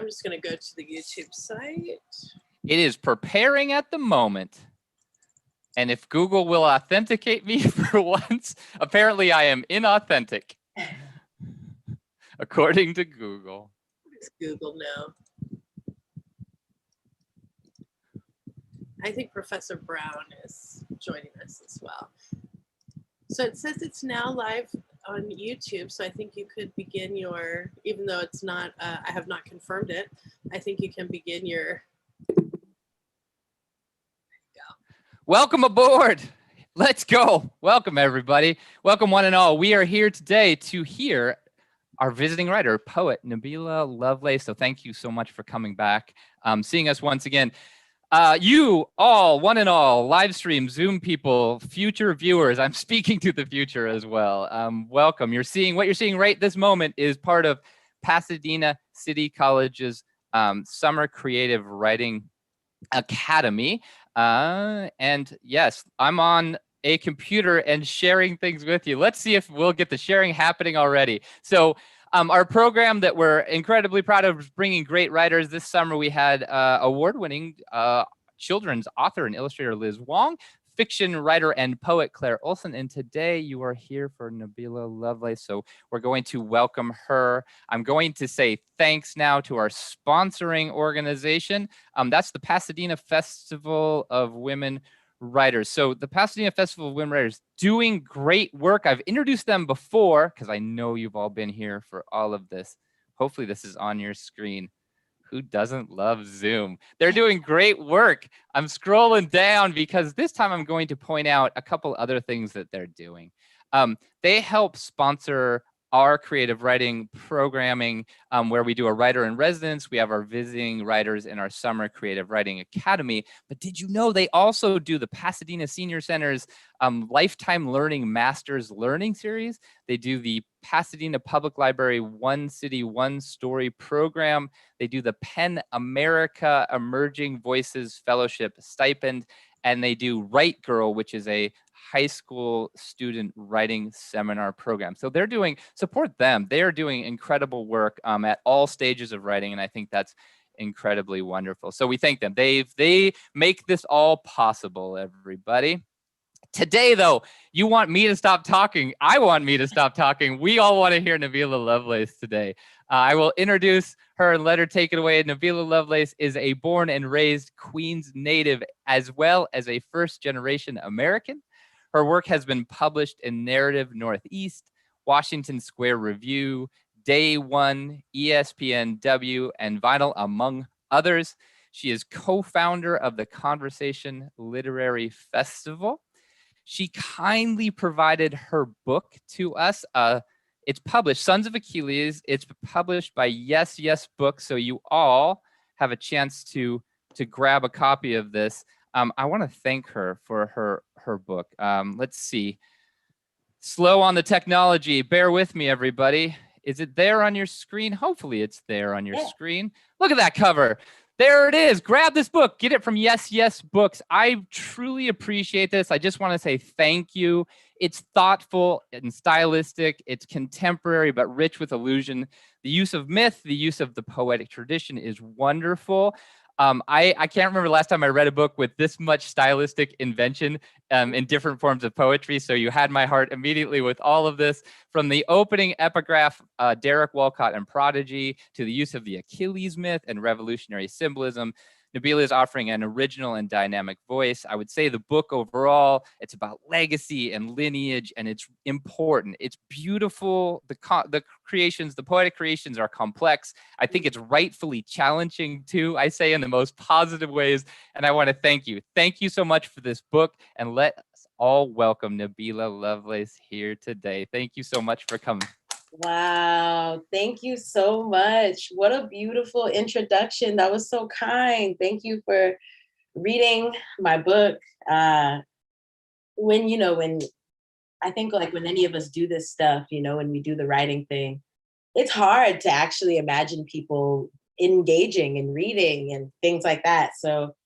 I'm just going to go to the YouTube site. It is preparing at the moment. And if Google will authenticate me for once, apparently I am inauthentic. According to Google. It's Google now. I think Professor Brown is joining us as well. So it says it's now live on YouTube. So I think you could begin your, even though it's not, I have not confirmed it, I think you can begin your. Welcome aboard. Let's go. Welcome, everybody. Welcome, one and all. We are here today to hear our visiting writer, poet, Nabila Lovelace. So thank you so much for coming back, seeing us once again. You all, one and all, live stream, Zoom people, future viewers, I'm speaking to the future as well. Welcome. What you're seeing right this moment is part of Pasadena City College's Summer Creative Writing Academy. And yes, I'm on a computer and sharing things with you. Let's see if we'll get the sharing happening already. So our program that we're incredibly proud of is bringing great writers. This summer we had award-winning children's author and illustrator Liz Wong, fiction writer and poet Claire Olson, and today you are here for Nabila Lovelace. So we're going to welcome her. I'm going to say thanks now to our sponsoring organization. That's the Pasadena Festival of Women Writers. So the Pasadena Festival of Women Writers doing great work. I've introduced them before because I know you've all been here for all of this. Hopefully this is on your screen. Who doesn't love Zoom? They're doing great work. I'm scrolling down because this time I'm going to point out a couple other things that they're doing. They help sponsor our creative writing programming where we do a writer in residence. We have our visiting writers in our Summer Creative Writing Academy. But did you know they also do the Pasadena Senior Center's Lifetime Learning Masters Learning Series? They do the Pasadena Public Library One City, One Story program. They do the PEN America Emerging Voices Fellowship Stipend. And they do Write Girl, which is a high school student writing seminar program. So they're doing, support them. They are doing incredible work at all stages of writing. And I think that's incredibly wonderful. So we thank them. They make this all possible, everybody. Today, though, you want me to stop talking. I want me to stop talking. We all want to hear Nabila Lovelace today. I will introduce her and let her take it away. Nabila Lovelace is a born and raised Queens native, as well as a first-generation American. Her work has been published in Narrative Northeast, Washington Square Review, Day One, ESPNW, and Vinyl, among others. She is co-founder of the Conversation Literary Festival. She kindly provided her book to us. It's published, Sons of Achilles. It's published by Yes Yes Books, so you all have a chance to grab a copy of this. I want to thank her for her book. Let's see. Slow on the technology. Bear with me, everybody. Is it there on your screen? Hopefully it's there on your screen. Look at that cover. There it is. Grab this book. Get it from Yes Yes Books. I truly appreciate this. I just want to say thank you. It's thoughtful and stylistic. It's contemporary but rich with illusion. The use of myth, the use of the poetic tradition is wonderful. I can't remember the last time I read a book with this much stylistic invention in different forms of poetry. So you had my heart immediately with all of this, from the opening epigraph, Derek Walcott and Prodigy, to the use of the Achilles myth and revolutionary symbolism. Nabila is offering an original and dynamic voice. I would say the book overall, it's about legacy and lineage, and it's important. It's beautiful. The creations, the poetic creations are complex. I think it's rightfully challenging too, I say in the most positive ways. And I want to thank you. Thank you so much for this book. And let us all welcome Nabila Lovelace here today. Thank you so much for coming. Wow, thank you so much. What a beautiful introduction. That was so kind. Thank you for reading my book. When I think like when any of us do this stuff, when we do the writing thing, it's hard to actually imagine people engaging and reading and things like that. So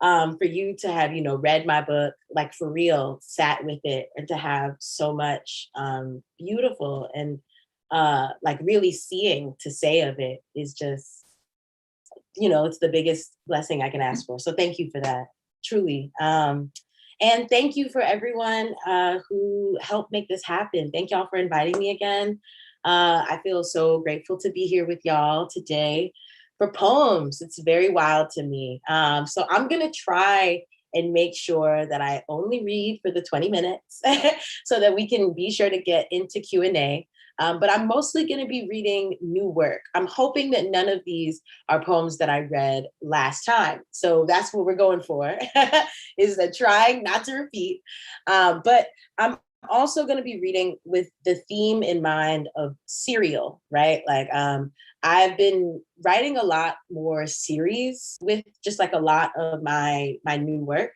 for you to have, read my book, like for real, sat with it, and to have so much beautiful and like really seeing to say of it is just it's the biggest blessing I can ask for. So thank you for that, truly. And thank you for everyone who helped make this happen. Thank y'all for inviting me again. I feel so grateful to be here with y'all today for poems. It's very wild to me. So I'm gonna try and make sure that I only read for the 20 minutes so that we can be sure to get into Q&A. But I'm mostly going to be reading new work. I'm hoping that none of these are poems that I read last time. So that's what we're going for, is that trying not to repeat. But I'm also going to be reading with the theme in mind of serial, right? Like I've been writing a lot more series with just like a lot of my new work.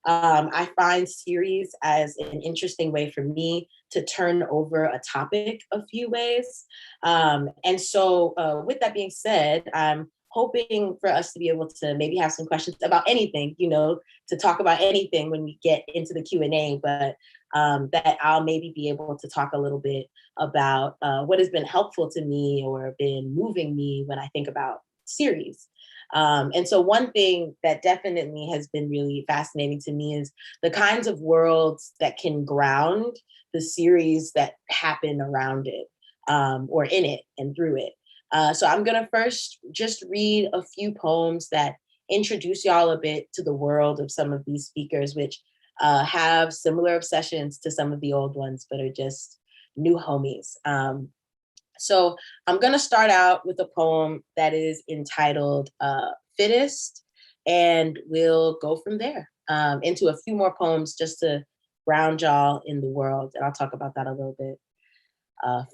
I find series as an interesting way for me to turn over a topic a few ways. And so with that being said, I'm hoping for us to be able to maybe have some questions about anything, to talk about anything when we get into the Q&A, but that I'll maybe be able to talk a little bit about what has been helpful to me or been moving me when I think about series. And so one thing that definitely has been really fascinating to me is the kinds of worlds that can ground the series that happen around it, or in it and through it. So I'm gonna first just read a few poems that introduce y'all a bit to the world of some of these speakers, which have similar obsessions to some of the old ones, but are just new homies. So I'm going to start out with a poem that is entitled Fittest, and we'll go from there into a few more poems just to ground y'all in the world. And I'll talk about that a little bit.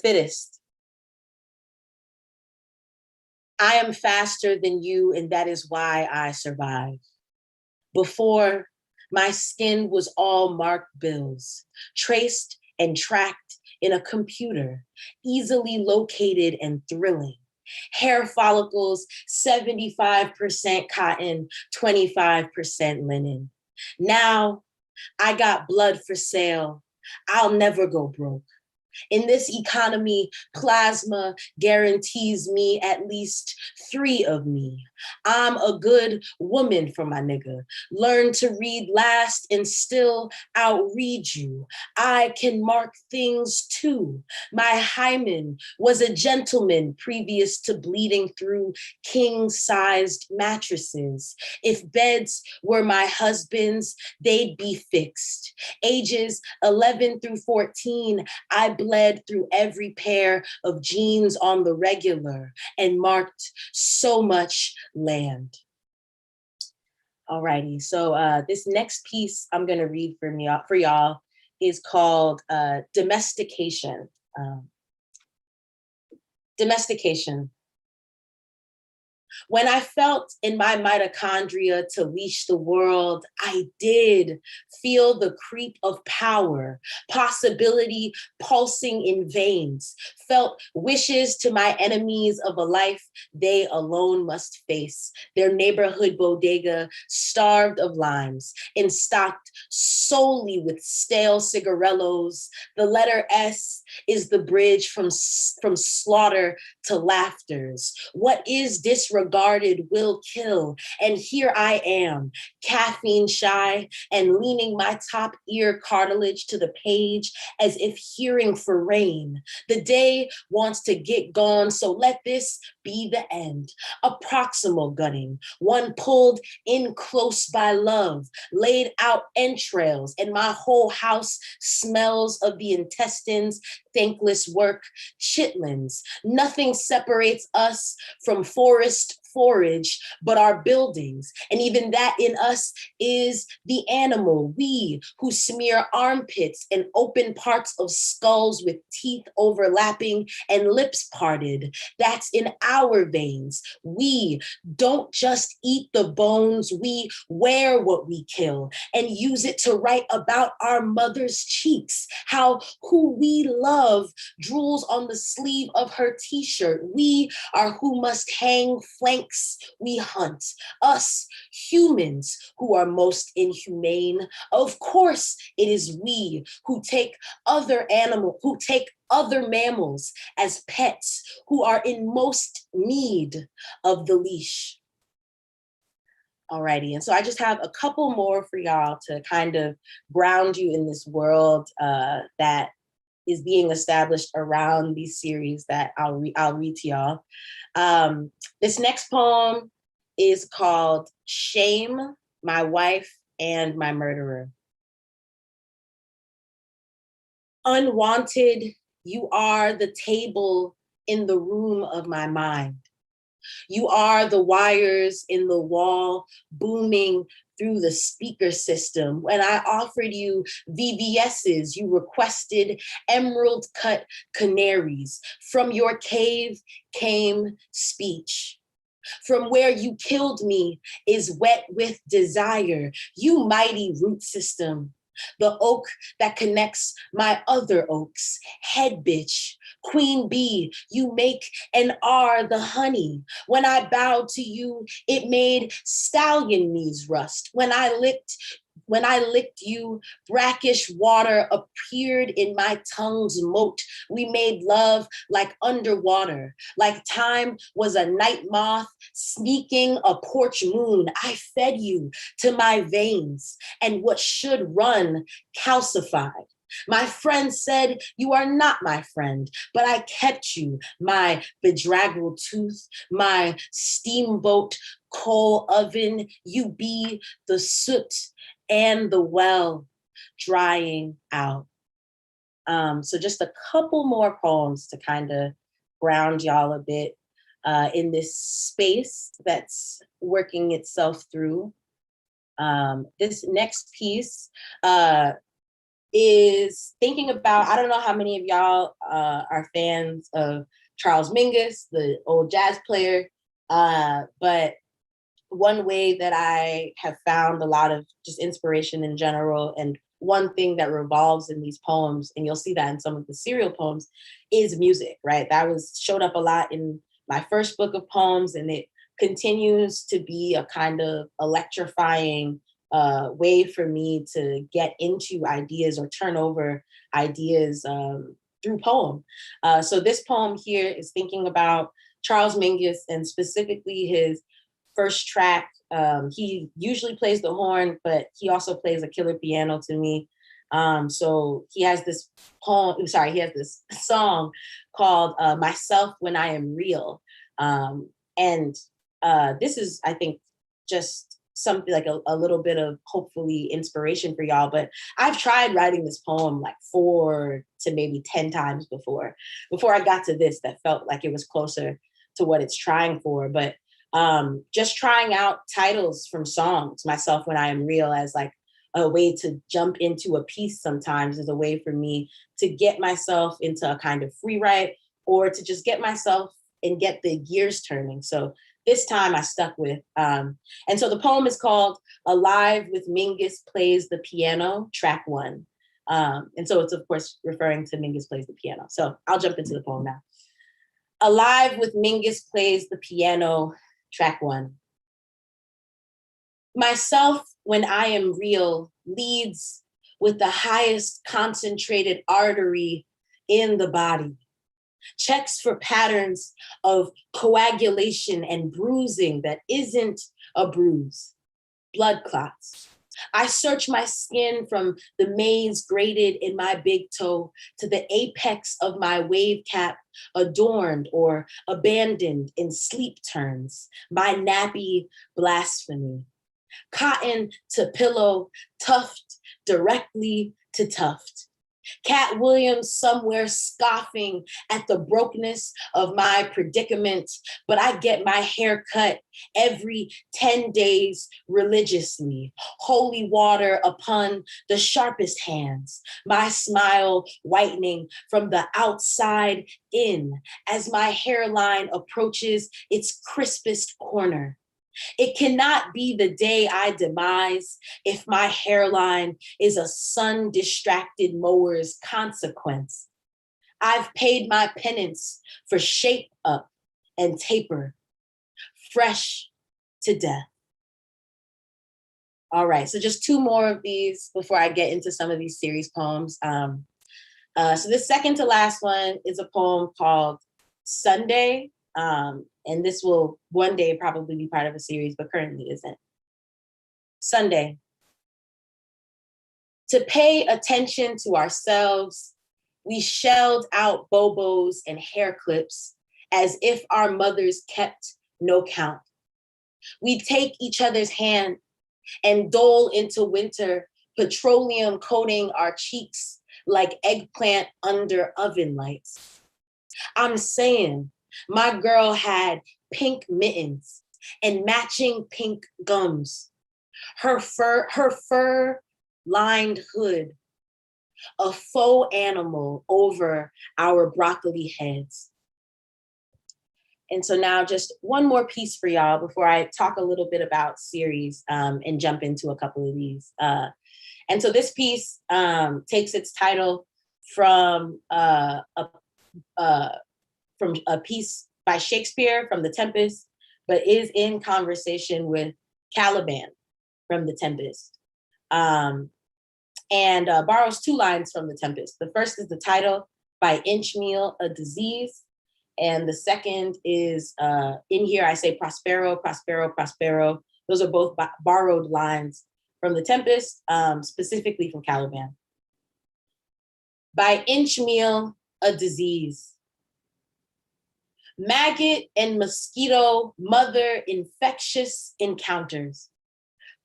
Fittest. I am faster than you, and that is why I survive. Before, my skin was all marked bills, traced and tracked in a computer, easily located and thrilling. Hair follicles, 75% cotton, 25% linen. Now, I got blood for sale. I'll never go broke. In this economy, plasma guarantees me at least 3 of me. I'm a good woman for my nigga. Learn to read last and still outread you. I can mark things too. My hymen was a gentleman previous to bleeding through king-sized mattresses. If beds were my husband's, they'd be fixed. Ages 11 through 14, I bled through every pair of jeans on the regular and marked so much land. Alrighty, so this next piece I'm gonna read for y'all is called Domestication. Domestication. When I felt in my mitochondria to leash the world, I did feel the creep of power, possibility pulsing in veins, felt wishes to my enemies of a life they alone must face, their neighborhood bodega starved of limes and stocked solely with stale cigarillos. The letter S is the bridge from slaughter to laughters. What is disregarded will kill. And here I am, caffeine shy and leaning my top ear cartilage to the page as if hearing for rain. The day wants to get gone, so let this be the end. A proximal gutting, one pulled in close by love, laid out entrails, and my whole house smells of the intestines, thankless work, chitlins. Nothing separates us from forest forage, but our buildings. And even that in us is the animal, we who smear armpits and open parts of skulls with teeth overlapping and lips parted. That's in our veins. We don't just eat the bones, we wear what we kill and use it to write about our mother's cheeks, how who we love drools on the sleeve of her t-shirt. We are who must hang flanks we hunt. Us humans who are most inhumane. Of course, it is we who take other mammals as pets who are in most need of the leash. Alrighty, and so I just have a couple more for y'all to kind of ground you in this world that is being established around these series that I'll read to y'all. This next poem is called Shame, My Wife, and My Murderer. Unwanted, you are the table in the room of my mind. You are the wires in the wall booming through the speaker system. When I offered you VVS's, you requested emerald cut canaries. From your cave came speech. From where you killed me is wet with desire. You mighty root system. The oak that connects my other oaks. Head bitch, queen bee, you make and are the honey. When I bowed to you, it made stallion knees rust. When I licked you, brackish water appeared in my tongue's moat. We made love like underwater, like time was a night moth sneaking a porch moon. I fed you to my veins, and what should run calcified. My friend said, you are not my friend, but I kept you, my bedraggled tooth, my steamboat coal oven. You be the soot and the well drying out. So just a couple more poems to kind of ground y'all a bit in this space that's working itself through. This next piece is thinking about, I don't know how many of y'all are fans of Charles Mingus, the old jazz player, but one way that I have found a lot of just inspiration in general, and one thing that revolves in these poems, and you'll see that in some of the serial poems, is music, right? That showed up a lot in my first book of poems, and it continues to be a kind of electrifying way for me to get into ideas or turn over ideas through poem. So this poem here is thinking about Charles Mingus, and specifically his first track. He usually plays the horn, but he also plays a killer piano to me. So he has this he has this song called Myself When I Am Real. And this is, I think, just something like a little bit of hopefully inspiration for y'all. But I've tried writing this poem like 4 to maybe 10 times before I got to this that felt like it was closer to what it's trying for. But just trying out titles from songs, Myself When I Am Real, as like a way to jump into a piece sometimes is a way for me to get myself into a kind of free write, or to just get myself and get the gears turning. So this time I stuck with, and so the poem is called Alive with Mingus Plays the Piano, track 1. And so it's of course referring to Mingus Plays the Piano. So I'll jump into the poem now. Alive with Mingus Plays the Piano, track 1. Myself when I am real leads with the highest concentrated artery in the body. Checks for patterns of coagulation and bruising that isn't a bruise. Blood clots. I search my skin from the maze graded in my big toe to the apex of my wave cap, adorned or abandoned in sleep turns. My nappy blasphemy. Cotton to pillow, tuft directly to tuft. Cat Williams somewhere scoffing at the brokenness of my predicament, but I get my hair cut every 10 days religiously. Holy water upon the sharpest hands, my smile whitening from the outside in as my hairline approaches its crispest corner. It cannot be the day I demise if my hairline is a sun-distracted mower's consequence. I've paid my penance for shape up and taper, fresh to death. All right, so just 2 more of these before I get into some of these series poems. So the second to last one is a poem called Sunday. And this will one day probably be part of a series, but currently isn't. Sunday. To pay attention to ourselves, we shelled out bobos and hair clips as if our mothers kept no count. We take each other's hand and dole into winter, petroleum coating our cheeks like eggplant under oven lights. I'm saying my girl had pink mittens and matching pink gums. Her fur lined hood, a faux animal over our broccoli heads. And so now just one more piece for y'all before I talk a little bit about series and jump into a couple of these. And so this piece takes its title from a piece by Shakespeare from The Tempest, but is in conversation with Caliban from The Tempest. And borrows two lines from The Tempest. The first is the title, By Inchmeal, a Disease. And the second is, in here I say prospero, prospero, prospero. Those are both borrowed lines from The Tempest, specifically from Caliban. By inchmeal, a disease. Maggot and mosquito mother infectious encounters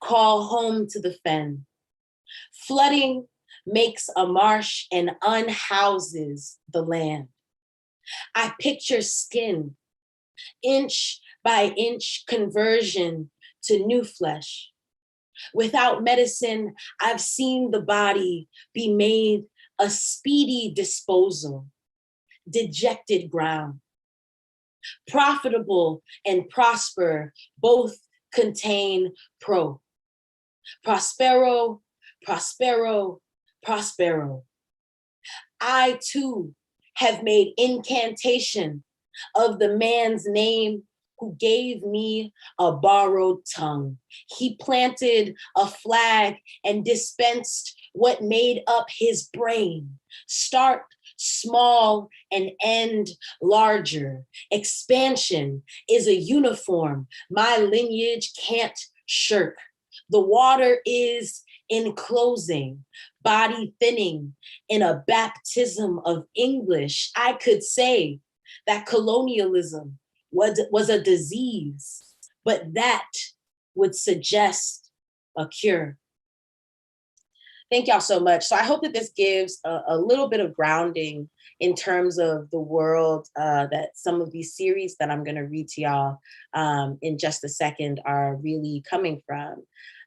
call home to the fen. Flooding makes a marsh and unhouses the land. I picture skin, inch by inch conversion to new flesh. Without medicine, I've seen the body be made a speedy disposal, dejected ground. Profitable and prosper both contain pro. Prospero, prospero, prospero. I too have made incantation of the man's name who gave me a borrowed tongue. He planted a flag and dispensed what made up his brain. Start small and end larger. Expansion is a uniform my lineage can't shirk. The water is enclosing, body thinning in a baptism of English. I could say that colonialism was a disease, but that would suggest a cure. Thank y'all so much. So I hope that this gives a little bit of grounding in terms of the world that some of these series that I'm gonna read to y'all in just a second are really coming from.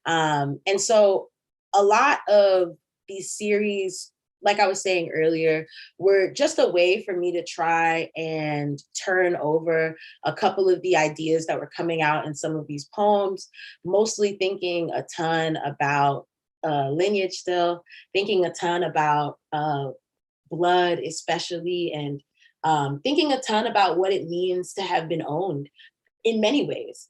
And so a lot of these series, like I was saying earlier, were just a way for me to try and turn over a couple of the ideas that were coming out in some of these poems, mostly thinking a ton about lineage still, thinking a ton about blood especially, and thinking a ton about what it means to have been owned in many ways.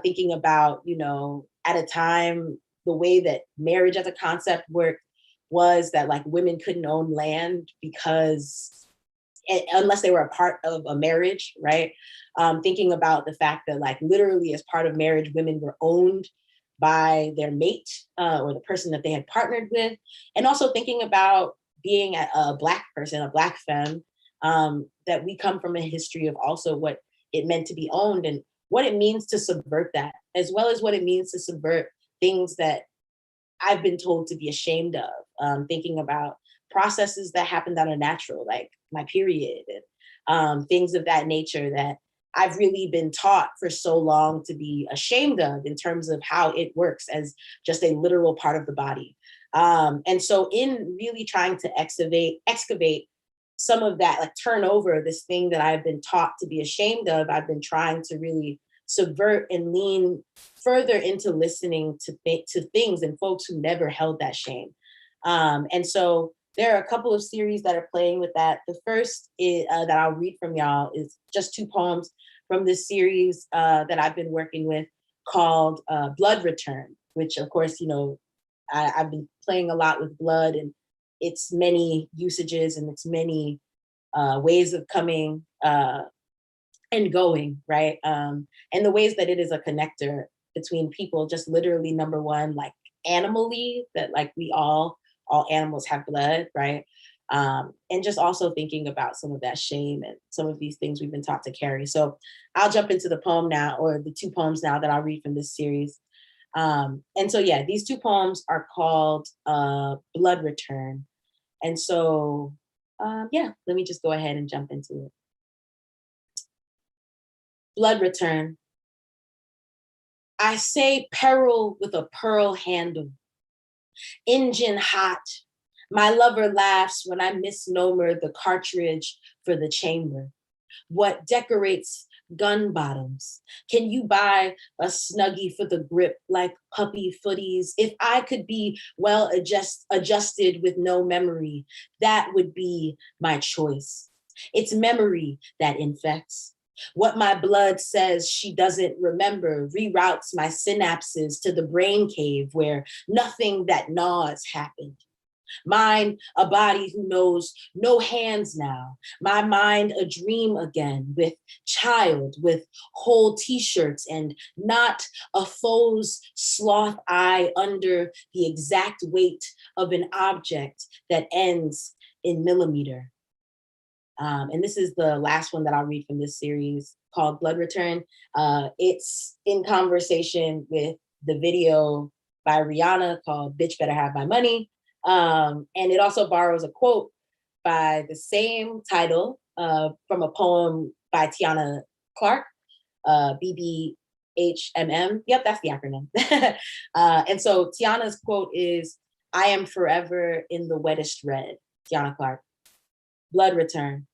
Thinking about, you know, at a time, the way that marriage as a concept worked was that like women couldn't own land because unless they were a part of a marriage, right? Thinking about the fact that like literally as part of marriage, women were owned by their mate or the person that they had partnered with. And also thinking about being a Black person, a Black femme, that we come from a history of also what it meant to be owned and what it means to subvert that, as well as what it means to subvert things that I've been told to be ashamed of, thinking about processes that happen that are natural, like my period, and things of that nature that I've really been taught for so long to be ashamed of in terms of how it works as just a literal part of the body. And so in really trying to excavate some of that, like turn over this thing that I've been taught to be ashamed of, I've been trying to really subvert and lean further into listening to things and folks who never held that shame. And so there are a couple of series that are playing with that. The first is, that I'll read from y'all is just two poems from this series that I've been working with called Blood Return, which of course, you know, I've been playing a lot with blood and its many usages and its many ways of coming and going, right? And the ways that it is a connector between people, just literally number one, like animally, that like we all animals have blood, right? And just also thinking about some of that shame and some of these things we've been taught to carry. So I'll jump into the poem now, or the two poems now that I'll read from this series. And so, yeah, these two poems are called Blood Return. And so, yeah, let me just go ahead and jump into it. Blood Return. I say peril with a pearl handle, engine hot. My lover laughs when I misnomer the cartridge for the chamber. What decorates gun bottoms? Can you buy a Snuggie for the grip like puppy footies? If I could be well adjusted with no memory, that would be my choice. It's memory that infects. What my blood says she doesn't remember reroutes my synapses to the brain cave where nothing that gnaws happened. Mine, a body who knows no hands now. My mind, a dream again, with child, with whole t-shirts and not a foe's sloth eye under the exact weight of an object that ends in millimeter. And this is the last one that I'll read from this series called Blood Return. It's in conversation with the video by Rihanna called Bitch Better Have My Money. And it also borrows a quote by the same title from a poem by Tiana Clark, BBHMM. Yep, that's the acronym. And so Tiana's quote is, I am forever in the wettest red, Tiana Clark. Blood Return.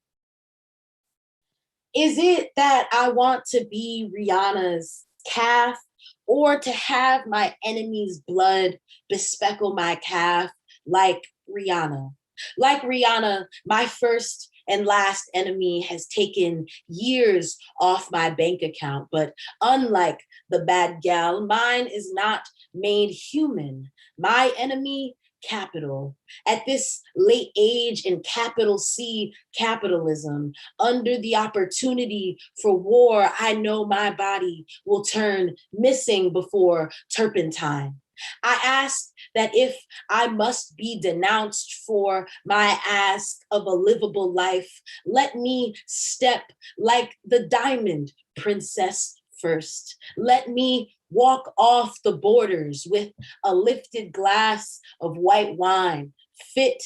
Is it that I want to be Rihanna's calf, or to have my enemy's blood bespeckle my calf like Rihanna? Like Rihanna, my first and last enemy has taken years off my bank account, but unlike the bad gal, mine is not made human. My enemy, capital. At this late age in capital C capitalism, under the opportunity for war, I know my body will turn missing before turpentine. I ask that if I must be denounced for my ask of a livable life, let me step like the diamond princess first. Let me walk off the borders with a lifted glass of white wine, fit,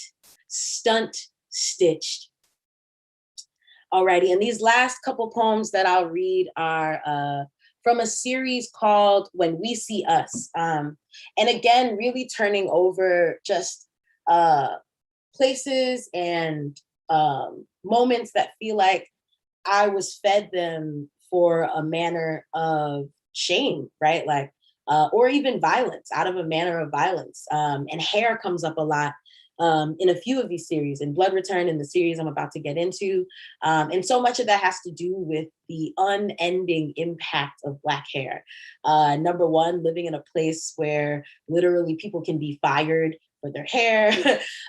stunt, stitched. Alrighty, and these last couple poems that I'll read are from a series called When We See Us. And again, really turning over just places and moments that feel like I was fed them for a manner of shame, right? Like, or even violence, out of a manner of violence. And hair comes up a lot in a few of these series, in Blood Return, in the series I'm about to get into. And so much of that has to do with the unending impact of Black hair. Number one, living in a place where literally people can be fired for their hair,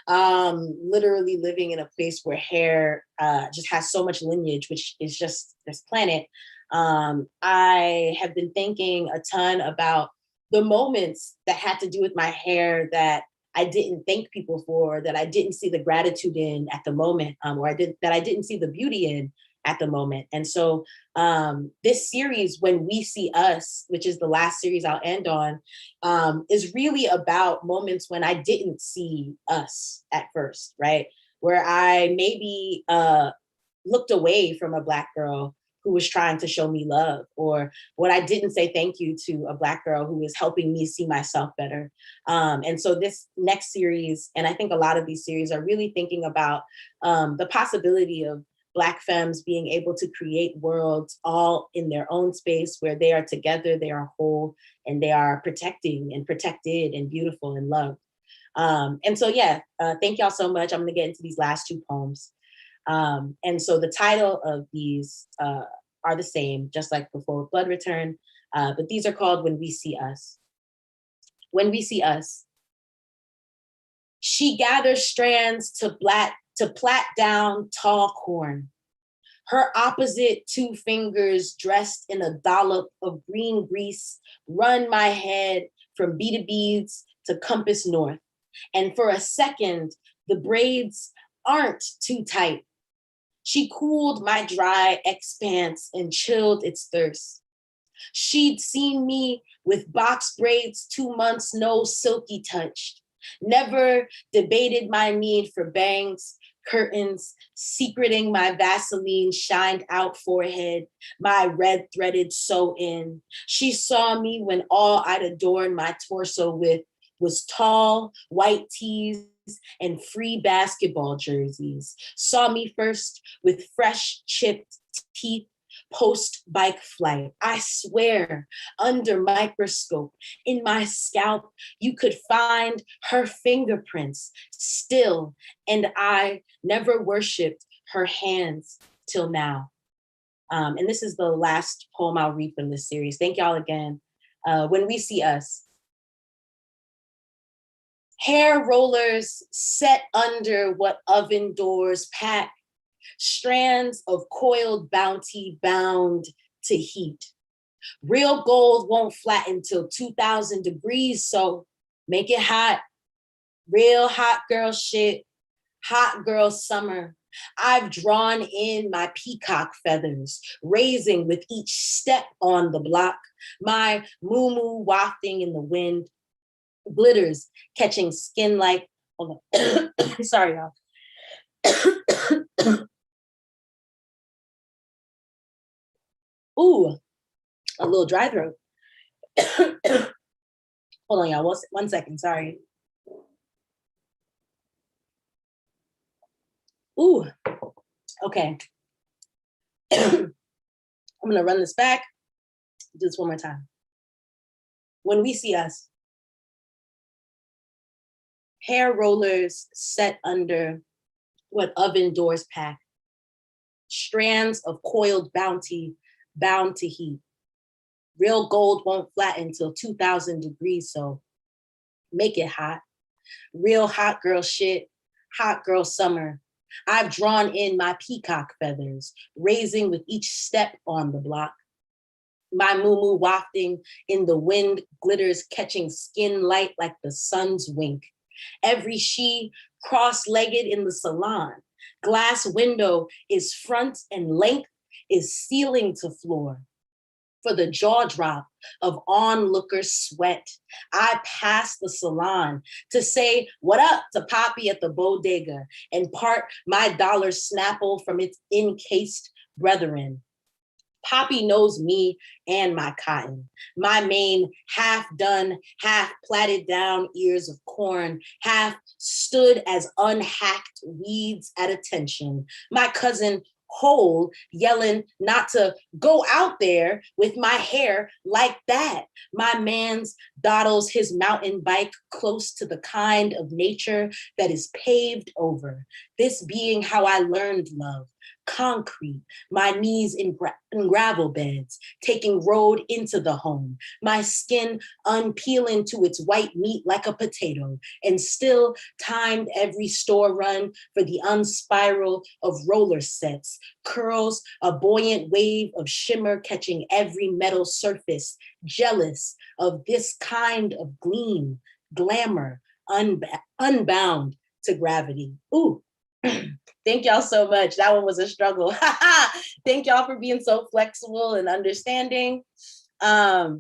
literally living in a place where hair just has so much lineage, which is just this planet. I have been thinking a ton about the moments that had to do with my hair that I didn't thank people for, that I didn't see the gratitude in at the moment, or that I didn't see the beauty in at the moment. And so this series, When We See Us, which is the last series I'll end on, is really about moments when I didn't see us at first, right? Where I maybe looked away from a Black girl who was trying to show me love, or when I didn't say thank you to a Black girl who was helping me see myself better. And so this next series, and I think a lot of these series are really thinking about the possibility of Black femmes being able to create worlds all in their own space where they are together, they are whole, and they are protecting and protected and beautiful and loved. And so, yeah, thank y'all so much. I'm gonna get into these last two poems. And so the title of these are the same, just like before with Blood Return, but these are called When We See Us. When we see us. She gathers strands to plait down tall corn. Her opposite two fingers dressed in a dollop of green grease run my head from beaded beads to compass north. And for a second, the braids aren't too tight. She cooled my dry expanse and chilled its thirst. She'd seen me with box braids 2 months, no silky touched. Never debated my need for bangs, curtains, secreting my Vaseline shined out forehead, my red threaded sew in. She saw me when all I'd adorn my torso with was tall, white tees and free basketball jerseys. Saw me first with fresh chipped teeth post-bike flight. I swear, under microscope, in my scalp, you could find her fingerprints still, and I never worshipped her hands till now. And this is the last poem I'll read from this series. Thank y'all again. When we see us. Hair rollers set under what oven doors pack, strands of coiled bounty bound to heat. Real gold won't flatten till 2000 degrees, so make it hot. Real hot girl shit, hot girl summer. I've drawn in my peacock feathers, raising with each step on the block, my moo-moo wafting in the wind, glitters catching skin like, hold on. Sorry, y'all. Ooh, a little dry throat. Hold on, y'all. 1 second. Sorry. Ooh, okay. I'm gonna run this back. Do this one more time. When we see us, hair rollers set under what oven doors pack, strands of coiled bounty bound to heat. Real gold won't flatten till 2000 degrees, so make it hot. Real hot girl shit, hot girl summer. I've drawn in my peacock feathers, raising with each step on the block. My moo-moo wafting in the wind, glitters catching skin light like the sun's wink. Every she cross-legged in the salon. Glass window is front and length is ceiling to floor. For the jaw drop of onlooker sweat, I pass the salon to say what up to Poppy at the bodega and part my dollar snapple from its encased brethren. Poppy knows me and my cotton, my mane half done, half plaited down ears of corn, half stood as unhacked weeds at attention. My cousin whole yelling not to go out there with my hair like that. My man's dawdles his mountain bike close to the kind of nature that is paved over. This being how I learned love. Concrete, my knees in gravel beds, taking road into the home, my skin unpeeling to its white meat like a potato, and still timed every store run for the unspiral of roller sets, curls, a buoyant wave of shimmer catching every metal surface, jealous of this kind of gleam, glamour, unbound to gravity. Ooh. Thank y'all so much. That one was a struggle. Thank y'all for being so flexible and understanding. The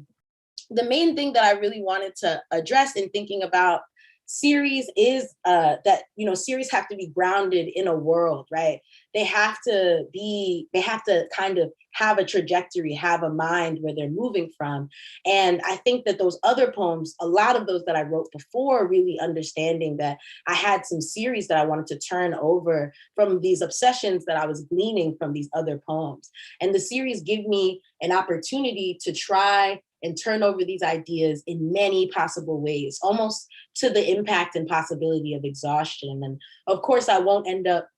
main thing that I really wanted to address in thinking about series is that, you know, series have to be grounded in a world, right? They have to kind of have a trajectory, have a mind where they're moving from. And I think that those other poems, a lot of those that I wrote before, really understanding that I had some series that I wanted to turn over from these obsessions that I was gleaning from these other poems. And the series give me an opportunity to try and turn over these ideas in many possible ways, almost to the impact and possibility of exhaustion. And of course, I won't end up,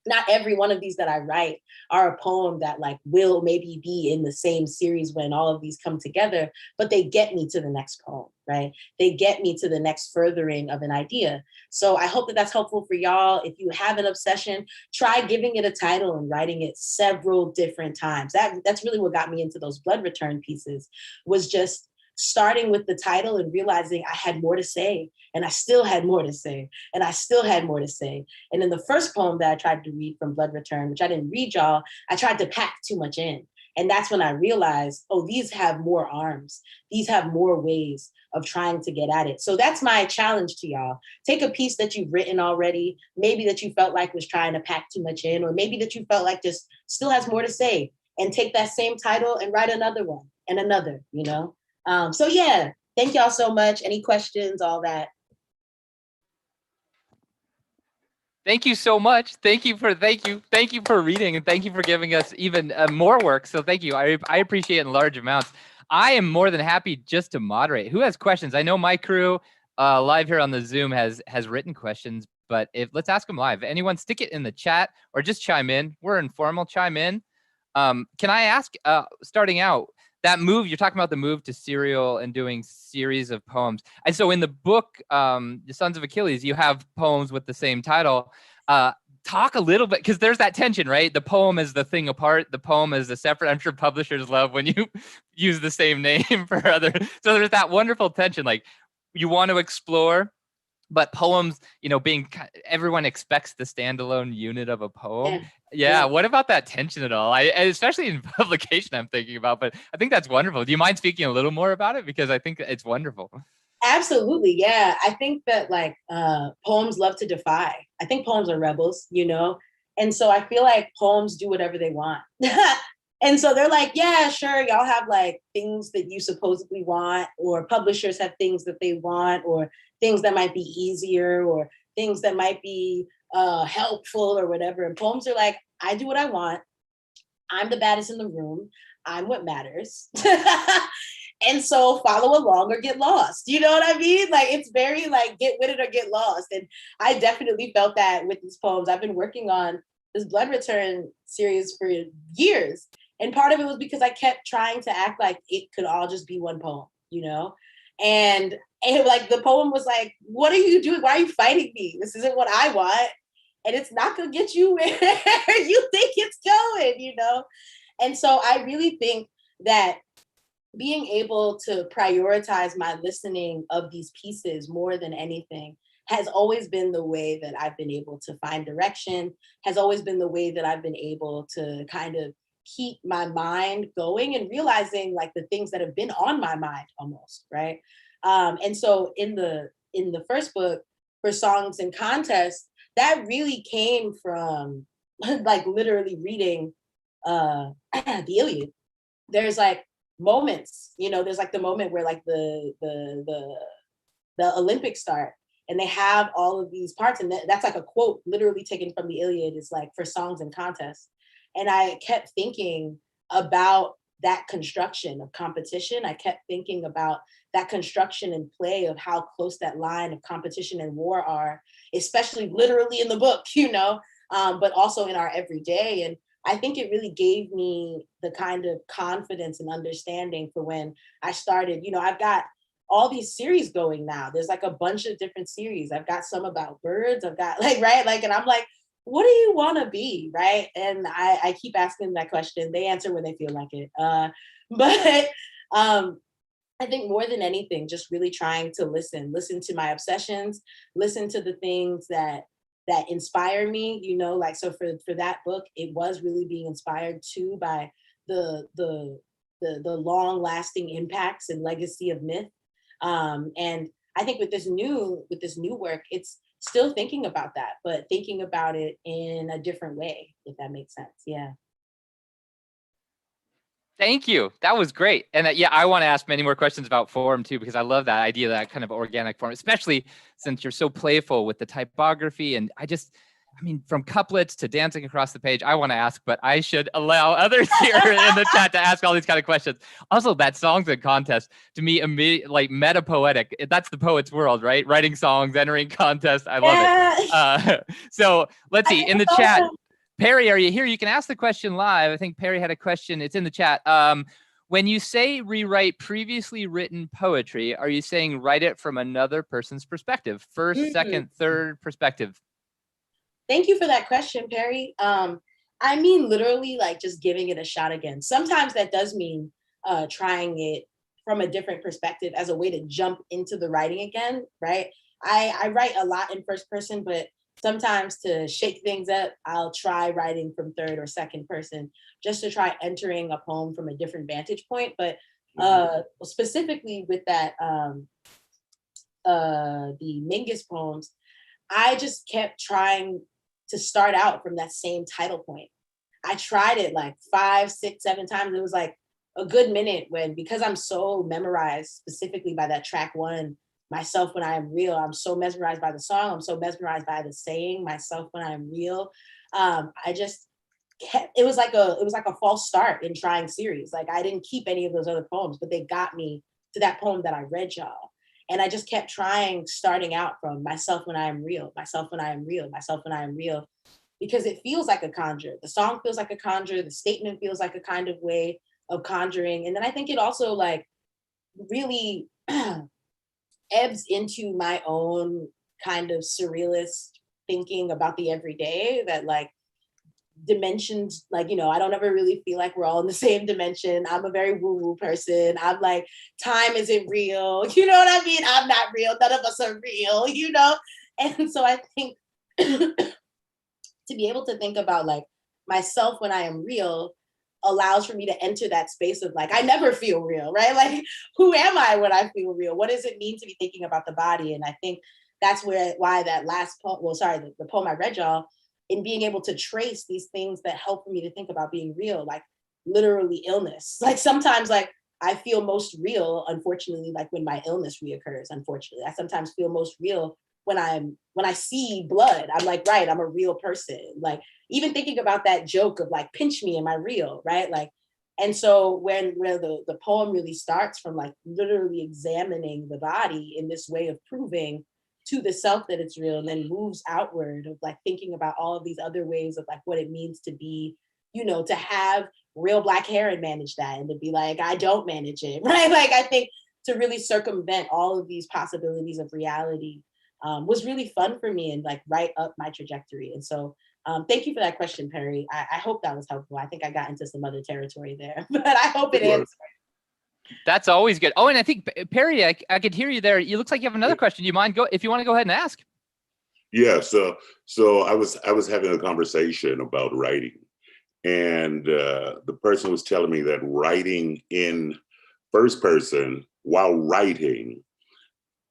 not every one of these that I write are a poem that like will maybe be in the same series when all of these come together, but they get me to the next poem, right? They get me to the next furthering of an idea. So I hope that that's helpful for y'all. If you have an obsession, try giving it a title and writing it several different times. That's really what got me into those blood return pieces, was just starting with the title and realizing I had more to say, and I still had more to say, and I still had more to say. And in the first poem that I tried to read from Blood Return, which I didn't read, y'all, I tried to pack too much in. And that's when I realized, oh, these have more arms. These have more ways of trying to get at it. So that's my challenge to y'all. Take a piece that you've written already, maybe that you felt like was trying to pack too much in, or maybe that you felt like just still has more to say, and take that same title and write another one and another, you know? So yeah, thank y'all so much. Any questions, all that? Thank you so much. Thank you for reading, and thank you for giving us even more work. So thank you. I appreciate it in large amounts. I am more than happy just to moderate. Who has questions? I know my crew live here on the Zoom has written questions, but let's ask them live. Anyone, stick it in the chat or just chime in. We're informal. Chime in. Can I ask, starting out, that move, you're talking about the move to serial and doing series of poems. And so in the book, The Sons of Achilles, you have poems with the same title. Talk a little bit, because there's that tension, right? The poem is the thing apart. The poem is the separate. I'm sure publishers love when you use the same name for other. So there's that wonderful tension. Like, you want to explore, but poems, being, everyone expects the standalone unit of a poem. Yeah. What about that tension at all? Especially in publication, I'm thinking about, but I think that's wonderful. Do you mind speaking a little more about it? Because I think it's wonderful. Absolutely. Yeah. I think that poems love to defy. I think poems are rebels, And so I feel like poems do whatever they want. And so they're like, yeah, sure, y'all have things that you supposedly want, or publishers have things that they want, or things that might be easier, or things that might be helpful or whatever. And poems are like, I do what I want. I'm the baddest in the room. I'm what matters. And so follow along or get lost. You know what I mean? It's very get with it or get lost. And I definitely felt that with these poems. I've been working on this Blood Return series for years. And part of it was because I kept trying to act like it could all just be one poem, And the poem was like, what are you doing? Why are you fighting me? This isn't what I want. And it's not going to get you where you think it's going, And so I really think that being able to prioritize my listening of these pieces more than anything has always been the way that I've been able to find direction, has always been the way that I've been able to kind of keep my mind going and realizing the things that have been on my mind almost, right? And so in the first book, For Songs and Contests, that really came from literally reading the Iliad. There's moments, there's the moment where the Olympics start and they have all of these parts, and that's a quote literally taken from the Iliad. It's For Songs and Contests. And I kept thinking about that construction of competition. I kept thinking about that construction and play of how close that line of competition and war are, especially literally in the book, but also in our everyday. And I think it really gave me the kind of confidence and understanding for when I started, I've got all these series going now. There's a bunch of different series. I've got some about birds. I've got and I'm like, what do you want to be, right? And I keep asking that question. They answer when they feel like it. But I think more than anything, just really trying to listen to my obsessions, listen to the things that inspire me, so for that book, it was really being inspired too by the long lasting impacts and legacy of myth. And I think with this new work, it's still thinking about that, but thinking about it in a different way, if that makes sense. Yeah. Thank you. That was great. And I want to ask many more questions about form too, because I love that idea, that kind of organic form, especially since you're so playful with the typography. And from couplets to dancing across the page, I want to ask, but I should allow others here in the chat to ask all these kind of questions. Also, that Songs and Contest, to me, meta poetic. That's the poet's world, right? Writing songs, entering contests. I love it. So let's see in the chat. Perry, are you here? You can ask the question live. I think Perry had a question. It's in the chat. When you say rewrite previously written poetry, are you saying write it from another person's perspective? First, second, third perspective? Thank you for that question, Perry. I mean, literally, like just giving it a shot again. Sometimes that does mean trying it from a different perspective as a way to jump into the writing again, right? I write a lot in first person, but sometimes to shake things up, I'll try writing from third or second person just to try entering a poem from a different vantage point. But specifically with that, the Mingus poems, I just kept trying to start out from that same title point. I tried it like 5, 6, 7 times. It was like a good minute when, because I'm so memorized specifically by that track 1, myself when I am real, I'm so mesmerized by the song. I'm so mesmerized by the saying, myself when I am real. I just kept, it was like a false start in trying series. Like I didn't keep any of those other poems, but they got me to that poem that I read y'all. And I just kept trying, starting out from myself when I am real, myself when I am real, myself when I am real, because it feels like a conjure. The song feels like a conjure. The statement feels like a kind of way of conjuring. And then I think it also like really ebbs into my own kind of surrealist thinking about the everyday, that like dimensions, like, you know, I don't ever really feel like we're all in the same dimension. I'm a very woo-woo person. I'm like, time isn't real. You know what I mean? I'm not real. None of us are real, you know? And so I think to be able to think about like myself when I am real allows for me to enter that space of like, I never feel real, right? Like, who am I when I feel real? What does it mean to be thinking about the body? And I think that's why that last poem, well, sorry, the poem I read y'all, in being able to trace these things that help me to think about being real, like literally illness. Like sometimes like I feel most real, unfortunately, like when my illness reoccurs, unfortunately. I sometimes feel most real when I see blood. I'm like, right, I'm a real person. Like even thinking about that joke of like, pinch me, am I real, right? Like, and so where the poem really starts from like literally examining the body in this way of proving to the self that it's real, and then moves outward of like thinking about all of these other ways of like what it means to be, you know, to have real Black hair and manage that, and to be like, I don't manage it, right? Like I think to really circumvent all of these possibilities of reality was really fun for me and like right up my trajectory. And so thank you for that question, Perry. I hope that was helpful. I think I got into some other territory there, but I hope it answered. That's always good. Oh, and I think Perry, I could hear you there. It looks like you have another question. Do you mind if you want to go ahead and ask? Yeah. So I was having a conversation about writing, and the person was telling me that writing in first person while writing,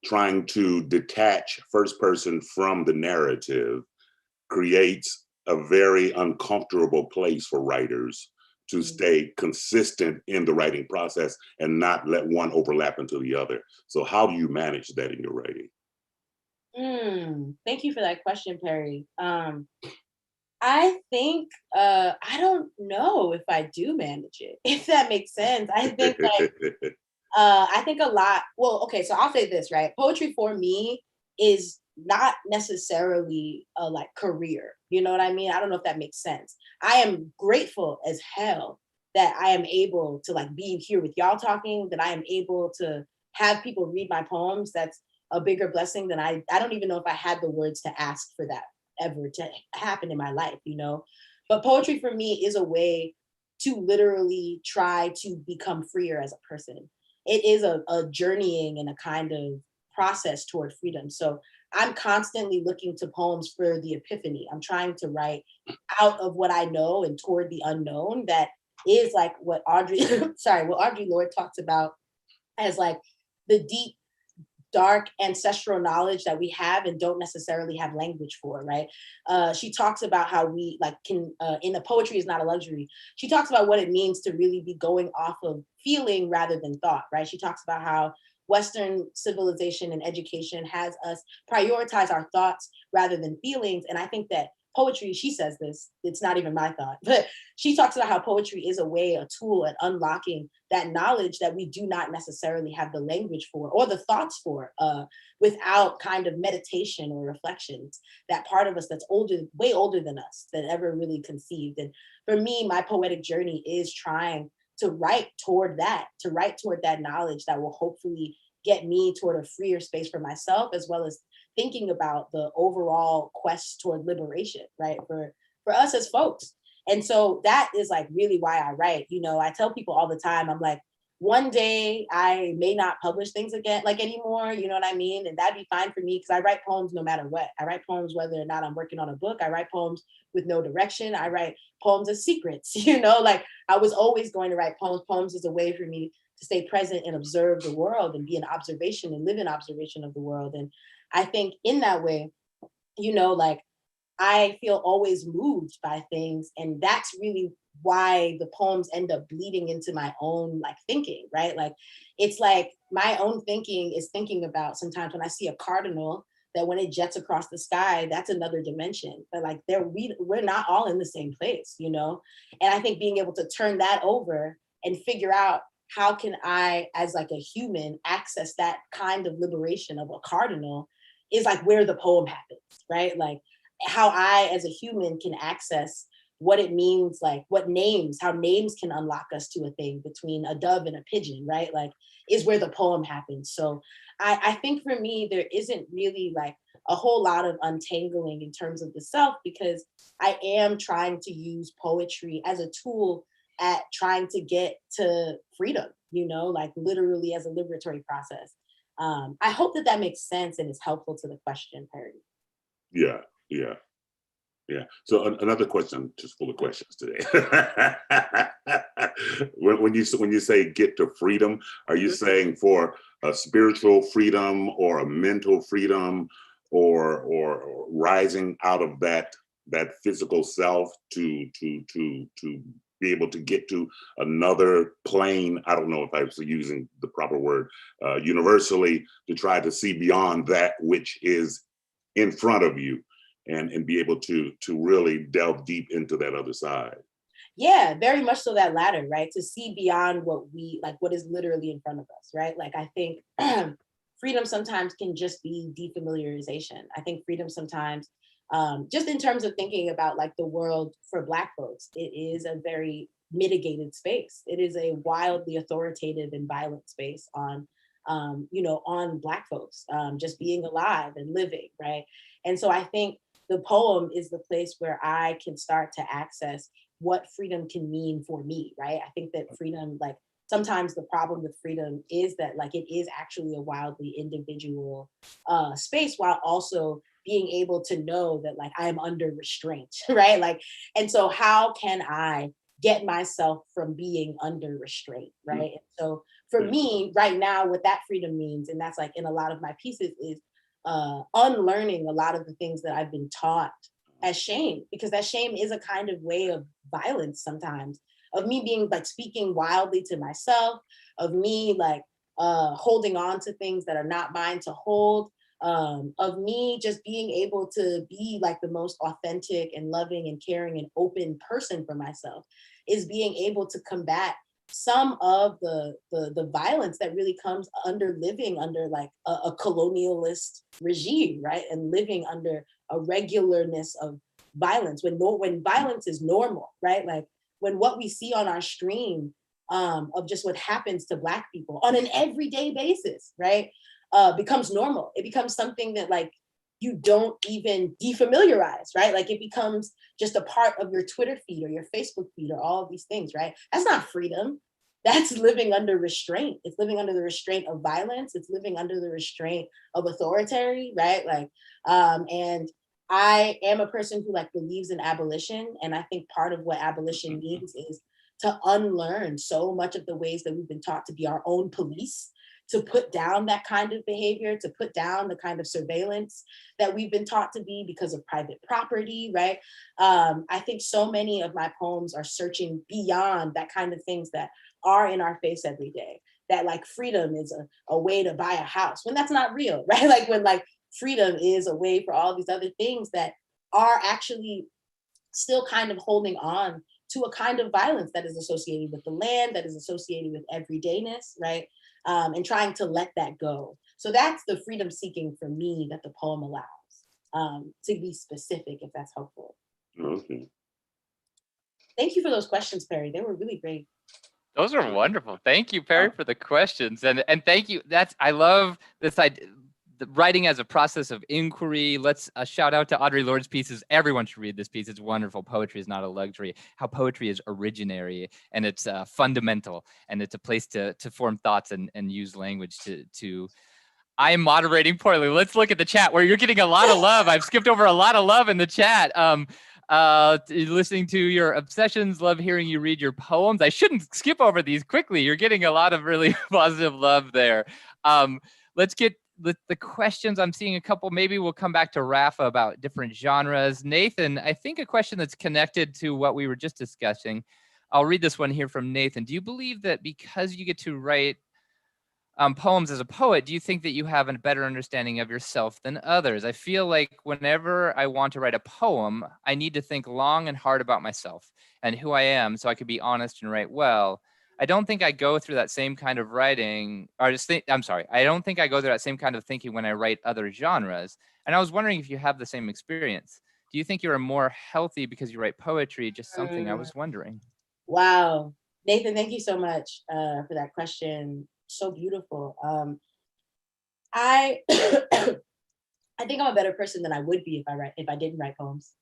trying to detach first person from the narrative, creates a very uncomfortable place for writers to stay consistent in the writing process and not let one overlap into the other. So how do you manage that in your writing? Thank you for that question, Perry. I think I don't know if I do manage it, if that makes sense. I think like I think a lot. Well, okay, so I'll say this, right? Poetry for me is not necessarily a like career. You know what I mean? I don't know if that makes sense. I am grateful as hell that I am able to like be here with y'all talking, that I am able to have people read my poems. That's a bigger blessing than I don't even know if I had the words to ask for that ever to happen in my life, you know? But poetry for me is a way to literally try to become freer as a person. It is a journeying and a kind of process toward freedom. So I'm constantly looking to poems for the epiphany. I'm trying to write out of what I know and toward the unknown. That is like what Audre Lorde talks about as like the deep, dark ancestral knowledge that we have and don't necessarily have language for, right? She talks about how we like can, in the poetry is not a luxury. She talks about what it means to really be going off of feeling rather than thought, right? She talks about how Western civilization and education has us prioritize our thoughts rather than feelings. And I think that poetry, she says this, it's not even my thought, but she talks about how poetry is a way, a tool at unlocking that knowledge that we do not necessarily have the language for or the thoughts for without kind of meditation or reflections. That part of us that's older, way older than us, that ever really conceived. And for me, my poetic journey is trying to write toward that, knowledge that will hopefully get me toward a freer space for myself, as well as thinking about the overall quest toward liberation, right? For us as folks. And so that is like really why I write. You know, I tell people all the time, I'm like, one day I may not publish things again, like anymore, you know what I mean? And that'd be fine for me because I write poems no matter what. I write poems whether or not I'm working on a book. I write poems with no direction. I write poems as secrets, you know, like I was always going to write poems. Poems is a way for me to stay present and observe the world and be in observation and live in observation of the world. And I think in that way, you know, like I feel always moved by things. And that's really why the poems end up bleeding into my own like thinking, right? Like it's like my own thinking is thinking about sometimes when I see a cardinal, that when it jets across the sky, that's another dimension. But like we're not all in the same place, you know? And I think being able to turn that over and figure out how can I, as like a human, access that kind of liberation of a cardinal is like where the poem happens, right? Like how I, as a human, can access what it means, like how names can unlock us to a thing between a dove and a pigeon, right? Like is where the poem happens. So I think for me, there isn't really like a whole lot of untangling in terms of the self, because I am trying to use poetry as a tool at trying to get to freedom, you know, like literally as a liberatory process. I hope that makes sense and is helpful to the question, Perry. Yeah, yeah. Yeah. So another question, just full of questions today. when you say get to freedom, are you saying for a spiritual freedom or a mental freedom, or rising out of that physical self to be able to get to another plane? I don't know if I was using the proper word, universally, to try to see beyond that which is in front of you. And be able to really delve deep into that other side. Yeah, very much so that latter, right? To see beyond what is literally in front of us, right? Like I think freedom sometimes can just be defamiliarization. I think freedom sometimes, just in terms of thinking about like the world for Black folks, it is a very mitigated space. It is a wildly authoritative and violent space on Black folks, just being alive and living, right? And so I think the poem is the place where I can start to access what freedom can mean for me, right? I think that freedom, like sometimes the problem with freedom is that like it is actually a wildly individual space, while also being able to know that like I'm under restraint, right? Like, and so how can I get myself from being under restraint, right? And so for me right now, what that freedom means, and that's like in a lot of my pieces, is unlearning a lot of the things that I've been taught as shame, because that shame is a kind of way of violence sometimes, of me being like speaking wildly to myself, of me like holding on to things that are not mine to hold, of me just being able to be like the most authentic and loving and caring and open person for myself, is being able to combat some of the violence that really comes under living under like a colonialist regime, right? And living under a regularness of violence when violence is normal, right? Like when what we see on our stream of just what happens to Black people on an everyday basis, right? Becomes normal. It becomes something that like you don't even defamiliarize, right? Like it becomes just a part of your Twitter feed or your Facebook feed or all of these things, right? That's not freedom. That's living under restraint. It's living under the restraint of violence. It's living under the restraint of authority, right? Like, and I am a person who like believes in abolition. And I think part of what abolition means is to unlearn so much of the ways that we've been taught to be our own police, to put down that kind of behavior, to put down the kind of surveillance that we've been taught to be because of private property, right? I think so many of my poems are searching beyond that kind of things that are in our face every day. That like freedom is a way to buy a house, when that's not real, right? Like when like freedom is a way for all these other things that are actually still kind of holding on to a kind of violence that is associated with the land, that is associated with everydayness, right? And trying to let that go. So that's the freedom seeking for me that the poem allows, to be specific, if that's helpful. Okay. Thank you for those questions, Perry. They were really great. Those are wonderful. Thank you, Perry, for the questions. And thank you. I love this idea. The writing as a process of inquiry. Let's shout out to Audre Lorde's pieces. Everyone should read this piece. It's wonderful. Poetry is not a luxury. How poetry is originary and it's fundamental, and it's a place to form thoughts and use language to. I am moderating poorly. Let's look at the chat where you're getting a lot of love. I've skipped over a lot of love in the chat. Listening to your obsessions, love hearing you read your poems. I shouldn't skip over these quickly. You're getting a lot of really positive love there. Let's get the questions. I'm seeing a couple. Maybe we'll come back to Rafa about different genres. Nathan, I think a question that's connected to what we were just discussing. I'll read this one here from Nathan. Do you believe that because you get to write poems as a poet, do you think that you have a better understanding of yourself than others? I feel like whenever I want to write a poem, I need to think long and hard about myself and who I am so I could be honest and write well. I don't think I go through that same kind of writing, or I don't think I go through that same kind of thinking when I write other genres. And I was wondering if you have the same experience. Do you think you're more healthy because you write poetry? Just something I was wondering. Wow. Nathan, thank you so much for that question. So beautiful. I I think I'm a better person than I would be if I didn't write poems.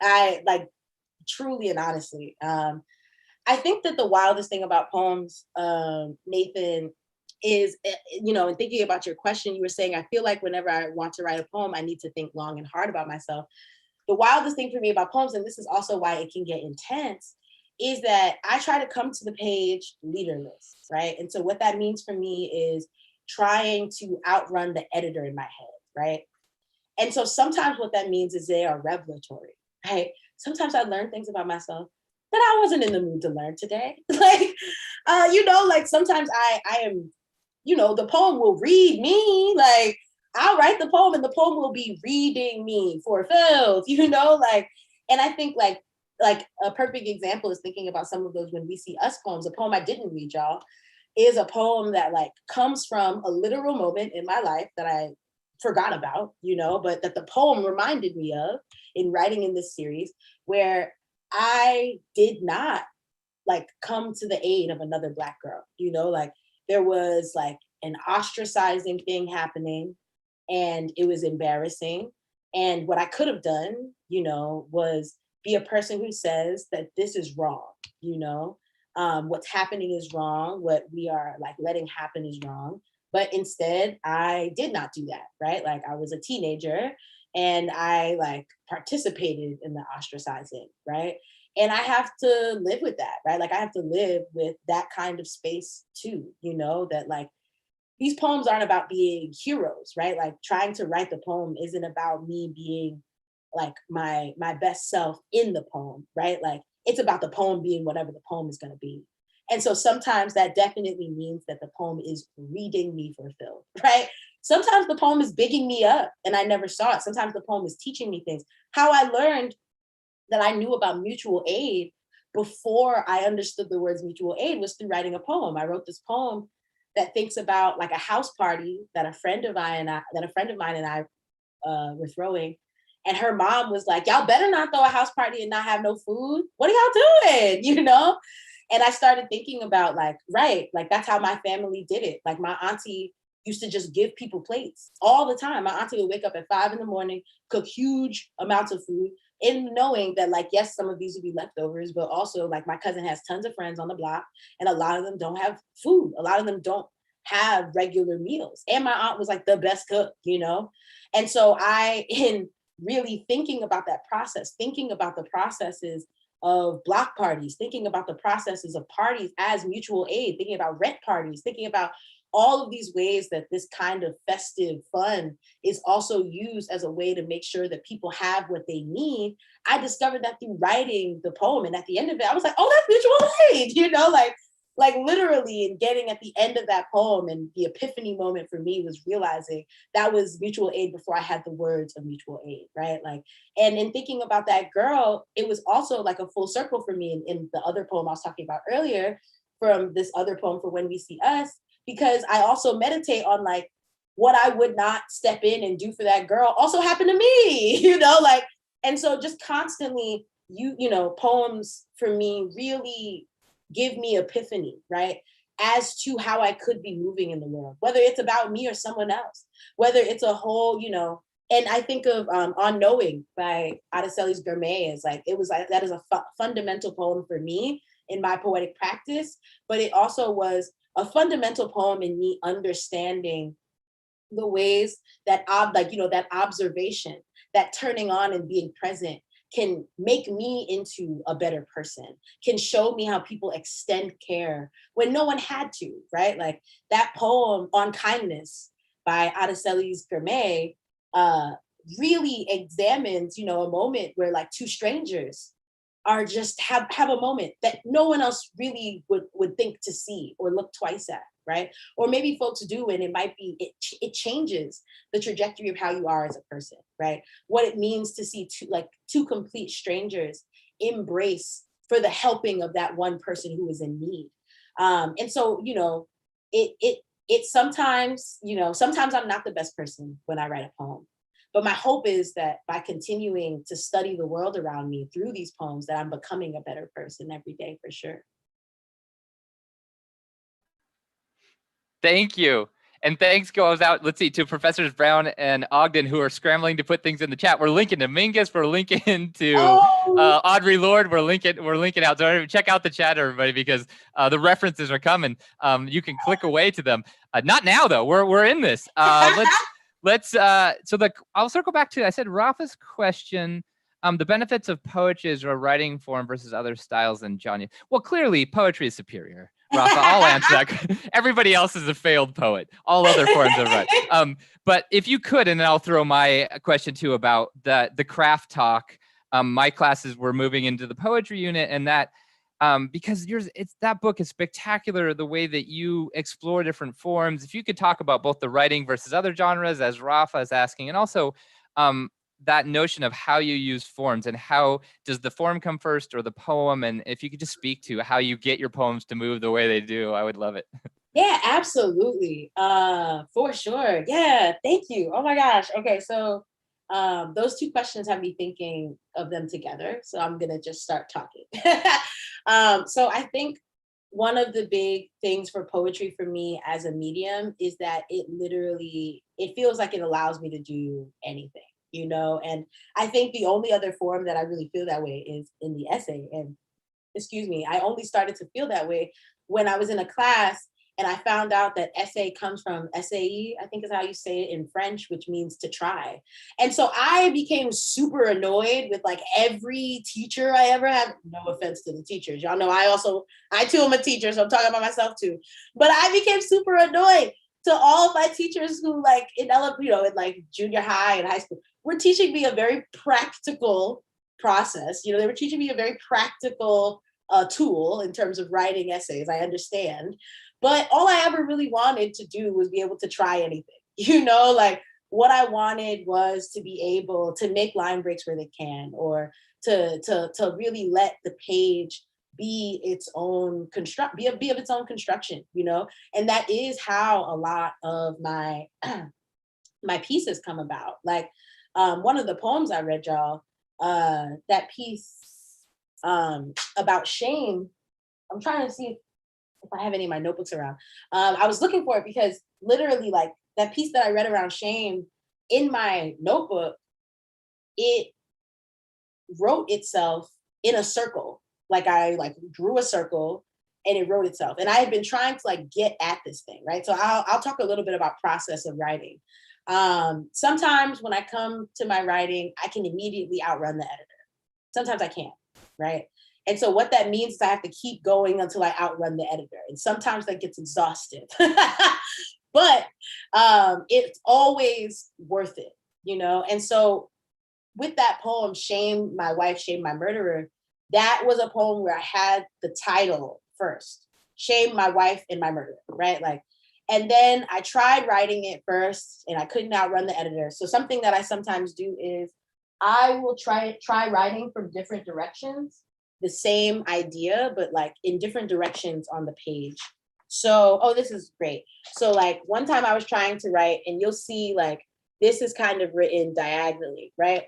I like truly and honestly. I think that the wildest thing about poems, Nathan, is, in thinking about your question, you were saying, I feel like whenever I want to write a poem, I need to think long and hard about myself. The wildest thing for me about poems, and this is also why it can get intense, is that I try to come to the page leaderless, right? And so what that means for me is trying to outrun the editor in my head, right? And so sometimes what that means is they are revelatory, right? Sometimes I learn things about myself that I wasn't in the mood to learn today. Like sometimes I am, the poem will read me, like I'll write the poem and the poem will be reading me for filth, and I think like a perfect example is thinking about some of those When We See Us poems. A poem I didn't read, y'all, is a poem that like comes from a literal moment in my life that I forgot about, but that the poem reminded me of in writing in this series, where I did not like come to the aid of another Black girl, like there was like an ostracizing thing happening and it was embarrassing. And what I could have done, was be a person who says that this is wrong, what's happening is wrong, what we are like letting happen is wrong. But instead, I did not do that, right? Like I was a teenager and I like participated in the ostracizing, right? And I have to live with that, right? Like I have to live with that kind of space too, that like these poems aren't about being heroes, right? Like trying to write the poem isn't about me being like my best self in the poem, right? Like it's about the poem being whatever the poem is going to be. And so sometimes that definitely means that the poem is reading me for filth, right? Sometimes the poem is bigging me up and I never saw it. Sometimes the poem is teaching me things. How I learned that I knew about mutual aid before I understood the words mutual aid was through writing a poem. I wrote this poem that thinks about like a house party that a friend of mine and I were throwing. And her mom was like, y'all better not throw a house party and not have no food. What are y'all doing? And I started thinking about like, right, like that's how my family did it. Like my auntie used to just give people plates all the time. My auntie would wake up at 5 a.m, cook huge amounts of food, in knowing that like, yes, some of these would be leftovers, but also like my cousin has tons of friends on the block and a lot of them don't have food. A lot of them don't have regular meals. And my aunt was like the best cook, And so in really thinking about that process, thinking about the processes of block parties, thinking about the processes of parties as mutual aid, thinking about rent parties, thinking about all of these ways that this kind of festive fun is also used as a way to make sure that people have what they need. I discovered that through writing the poem. And at the end of it, I was like, oh, that's mutual aid, like literally, and getting at the end of that poem, and the epiphany moment for me was realizing that was mutual aid before I had the words of mutual aid, right? Like, and in thinking about that girl, it was also like a full circle for me in the other poem I was talking about earlier, from this other poem for When We See Us, because I also meditate on like what I would not step in and do for that girl also happened to me, and so just constantly, poems for me really give me epiphany, right? As to how I could be moving in the world, whether it's about me or someone else, whether it's a whole, and I think of On Knowing by Araceli's Gourmet is like, it was like, that is a fundamental poem for me in my poetic practice, but it also was a fundamental poem in me understanding the ways that that observation, that turning on and being present can make me into a better person, can show me how people extend care when no one had to, right? Like that poem On Kindness by Araceli's Gourmet really examines, a moment where like two strangers are just have a moment that no one else really would think to see or look twice at, right? Or maybe folks do, and it might be, it changes the trajectory of how you are as a person, right? What it means to see two complete strangers embrace for the helping of that one person who is in need. And so, it sometimes, sometimes I'm not the best person when I write a poem. But my hope is that by continuing to study the world around me through these poems, that I'm becoming a better person every day, for sure. Thank you. And thanks goes out, let's see, to Professors Brown and Ogden, who are scrambling to put things in the chat. We're linking to Mingus, we're linking to Audre Lorde, we're linking out. So check out the chat, everybody, because the references are coming. You can click away to them. Not now, though. We're in this. I'll circle back to, I said Rafa's question, the benefits of poetry as a writing form versus other styles than John. Well, clearly poetry is superior. Rafa, I'll answer that. Everybody else is a failed poet. All other forms of writing. But if you could, and then I'll throw my question too about the craft talk. My classes were moving into the poetry unit, and that because that book is spectacular, the way that you explore different forms. If you could talk about both the writing versus other genres, as Rafa is asking, and also that notion of how you use forms and how does the form come first or the poem? And if you could just speak to how you get your poems to move the way they do, I would love it. Yeah, absolutely. For sure. Yeah, thank you. Oh my gosh. Okay, so those two questions have me thinking of them together. So I'm gonna just start talking. So I think one of the big things for poetry for me as a medium is that it feels like it allows me to do anything. And I think the only other form that I really feel that way is in the essay. And I only started to feel that way when I was in a class and I found out that essay comes from essayer, I think is how you say it in French, which means to try. And so I became super annoyed with like every teacher I ever had. No offense to the teachers. Y'all know I too am a teacher, so I'm talking about myself too. But I became super annoyed to all of my teachers who like in like junior high and high school were teaching me a very practical process. They were teaching me a very practical tool in terms of writing essays, I understand. But all I ever really wanted to do was be able to try anything, like what I wanted was to be able to make line breaks where they can, or to really let the page be its own be of its own construction, and that is how a lot of my my pieces come about. Like one of the poems I read y'all, that piece about shame. I'm trying to see if I have any of my notebooks around. I was looking for it because literally like that piece that I read around shame in my notebook, it wrote itself in a circle. Like I drew a circle and it wrote itself. And I had been trying to like get at this thing, right? So I'll talk a little bit about process of writing. Sometimes when I come to my writing, I can immediately outrun the editor. Sometimes I can't, right? And so what that means is I have to keep going until I outrun the editor. And sometimes that gets exhaustive, but it's always worth it, And so with that poem, Shame My Wife, Shame My Murderer, that was a poem where I had the title first, Shame My Wife and My Murderer, right? And then I tried writing it first and I couldn't outrun the editor. So something that I sometimes do is I will try writing from different directions, the same idea, but like in different directions on the page. So, this is great. So like one time I was trying to write, and you'll see like, this is kind of written diagonally, right?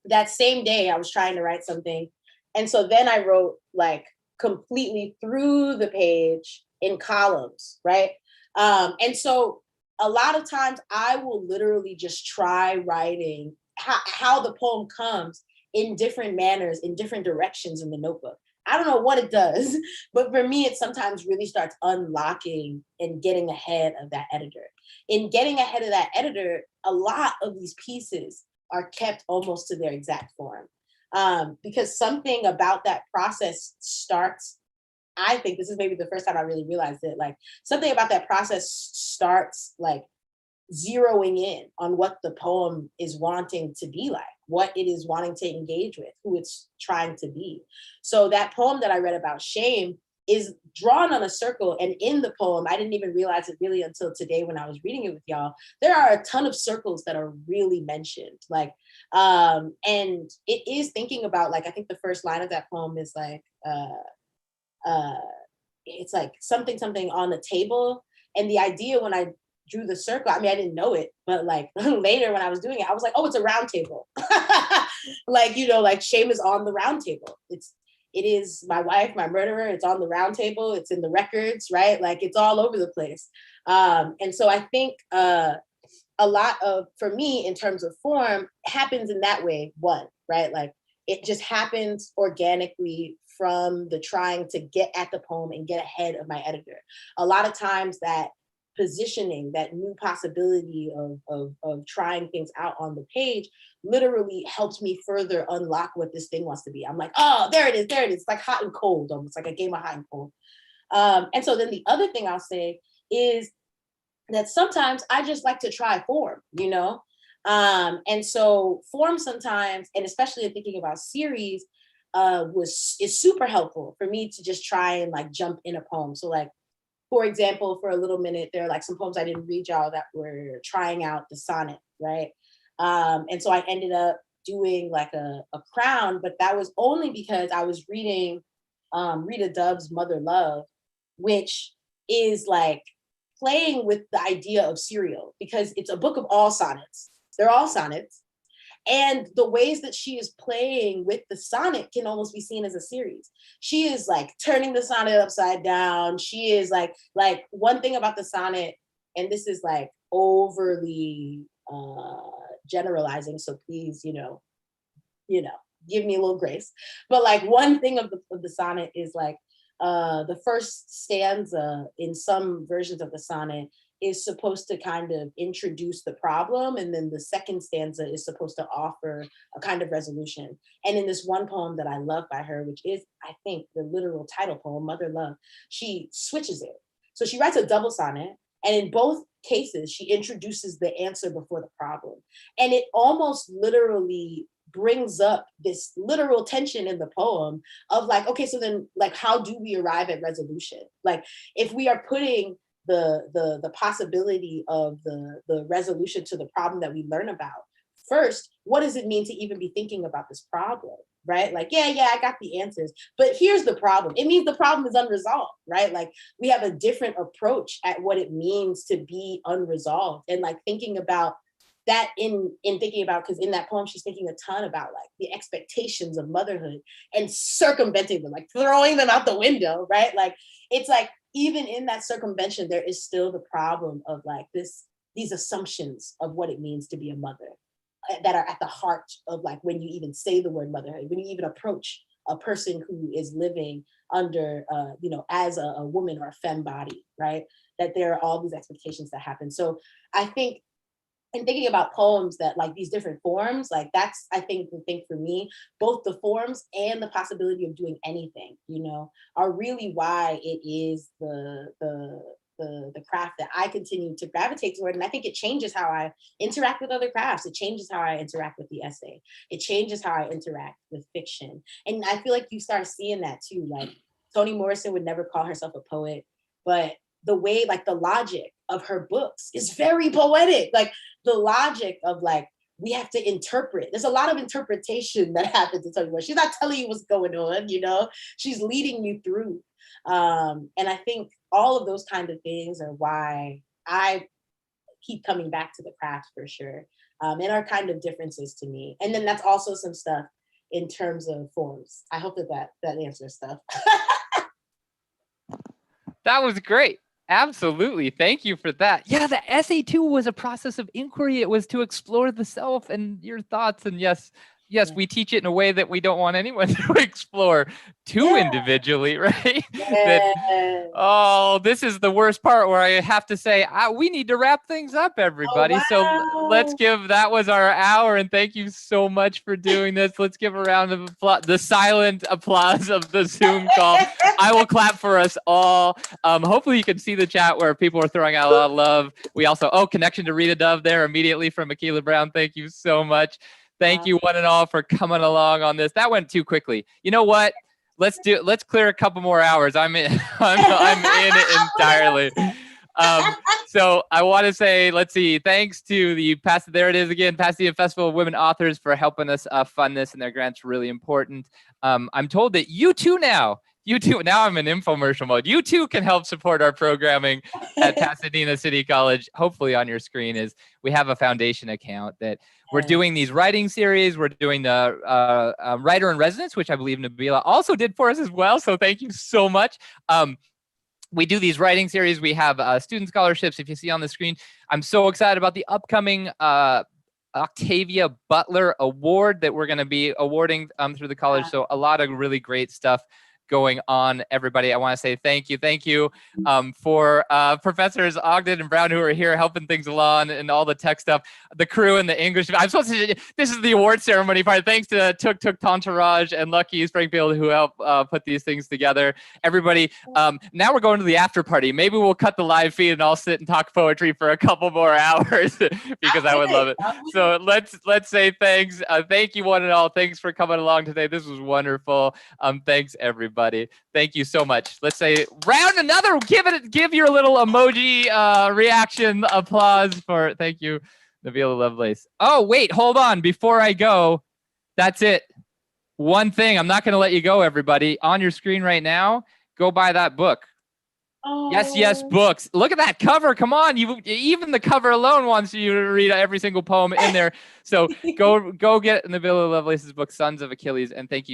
That same day I was trying to write something. And so then I wrote like completely through the page in columns, right? And so a lot of times I will literally just try writing how the poem comes in different manners, in different directions in the notebook. I don't know what it does, but for me, it sometimes really starts unlocking and getting ahead of that editor. In getting ahead of that editor, a lot of these pieces are kept almost to their exact form. Because something about that process starts, I think this is maybe the first time I really realized it, like something about that process starts like zeroing in on what the poem is wanting to be like, what it is wanting to engage with, who it's trying to be. So that poem that I read about shame is drawn on a circle. And in the poem, I didn't even realize it really until today when I was reading it with y'all, there are a ton of circles that are really mentioned. Like, and it is thinking about, like, I think the first line of that poem is like, it's like something on the table. And the idea when I drew the circle, I mean, I didn't know it, but like later when I was doing it, I was like, oh, it's a round table. Like, you know, like shame is on the round table. It is my wife, my murderer. It's on the round table. It's in the records, right? Like it's all over the place. And so I think a lot of, for me, in terms of form, happens in that way. One, right? Like it just happens organically from the trying to get at the poem and get ahead of my editor. A lot of times that positioning, that new possibility of trying things out on the page literally helps me further unlock what this thing wants to be. I'm like, oh, there it is. It's like hot and cold, almost like a game of hot and cold. And so then the other thing I'll say is that sometimes I just like to try form, you know? And so form sometimes, and especially in thinking about series, is super helpful for me to just try and like jump in a poem. So like, for example, for a little minute, there are like some poems I didn't read y'all that were trying out the sonnet, right? And so I ended up doing like a crown, but that was only because I was reading Rita Dove's Mother Love, which is like playing with the idea of serial, because it's a book of all sonnets. They're all sonnets. And the ways that she is playing with the sonnet can almost be seen as a series. She is like turning the sonnet upside down. She is like one thing about the sonnet, and this is like overly generalizing, so please, you know, give me a little grace. But like one thing of the sonnet is like the first stanza in some versions of the sonnet is supposed to kind of introduce the problem. And then the second stanza is supposed to offer a kind of resolution. And in this one poem that I love by her, which is, I think, the literal title poem, Mother Love, she switches it. So she writes a double sonnet. And in both cases, she introduces the answer before the problem. And it almost literally brings up this literal tension in the poem of like, okay, so then like, how do we arrive at resolution? Like if we are putting the possibility of the resolution to the problem that we learn about first, what does it mean to even be thinking about this problem, right? Like, yeah, I got the answers, but here's the problem. It means the problem is unresolved, right? Like we have a different approach at what it means to be unresolved, and like thinking about that in thinking about, because in that poem she's thinking a ton about like the expectations of motherhood and circumventing them, like throwing them out the window, right? Like it's like even in that circumvention there is still the problem of like these assumptions of what it means to be a mother that are at the heart of like when you even say the word motherhood, when you even approach a person who is living under as a woman or a femme body, right? That there are all these expectations that happen. So I think and thinking about poems that like these different forms, like that's, I think, the thing for me, both the forms and the possibility of doing anything, are really why it is the craft that I continue to gravitate toward. And I think it changes how I interact with other crafts. It changes how I interact with the essay. It changes how I interact with fiction. And I feel like you start seeing that too. Like Toni Morrison would never call herself a poet, but the way, like the logic of her books is very poetic. Like the logic of like, we have to interpret. There's a lot of interpretation that happens in Toni Morrison. She's not telling you what's going on, she's leading you through. And I think all of those kind of things are why I keep coming back to the craft for sure. And are kind of differences to me. And then that's also some stuff in terms of forms. I hope that answers stuff. That was great. Absolutely. Thank you for that. Yeah, the essay too was a process of inquiry. It was to explore the self and your thoughts. And yes, Yeah. we teach it in a way that we don't want anyone to explore too Yeah. individually, right? Yes. Oh, this is the worst part where I have to say, we need to wrap things up, everybody. So let's wow. that was our hour. And thank you so much for doing this. Let's give a round of applause, the silent applause of the Zoom call. I will clap for us all. Hopefully you can see the chat where people are throwing out a lot of love. We also, connection to Rita Dove there immediately from Akila Brown. Thank you so much. Thank you one and all for coming along on this. That went too quickly. You know what? Let's clear a couple more hours. I'm in it entirely. So I want to say, let's see, thanks to the there it is again, Pasadena Festival of Women Authors for helping us fund this, and their grant's really important. I'm told that you too now I'm in infomercial mode. You too can help support our programming at Pasadena City College. Hopefully on your screen is we have a foundation account that we're doing these writing series. We're doing the writer in residence, which I believe Nabila also did for us as well. So thank you so much. We do these writing series. We have student scholarships. If you see on the screen, I'm so excited about the upcoming Octavia Butler Award that we're going to be awarding through the college. So a lot of really great stuff going on, everybody. I want to say thank you for Professors Ogden and Brown who are here helping things along and all the tech stuff, the crew and the English. I'm supposed to, this is the award ceremony part. Thanks to Tuk Tantaraj and Lucky Springfield who helped put these things together. Everybody, now we're going to the after party. Maybe we'll cut the live feed and I'll sit and talk poetry for a couple more hours because I would love it. So let's say thanks. Thank you one and all. Thanks for coming along today. This was wonderful. Thanks everybody. Thank you so much. Let's say round another. Give your little emoji reaction applause for. Thank you, Nabila Lovelace. Oh wait, hold on. Before I go, that's it. One thing. I'm not going to let you go, everybody. On your screen right now, go buy that book. Oh. Yes, books. Look at that cover. Come on. Even the cover alone wants you to read every single poem in there. So go get Nabila Lovelace's book, Sons of Achilles, and thank you.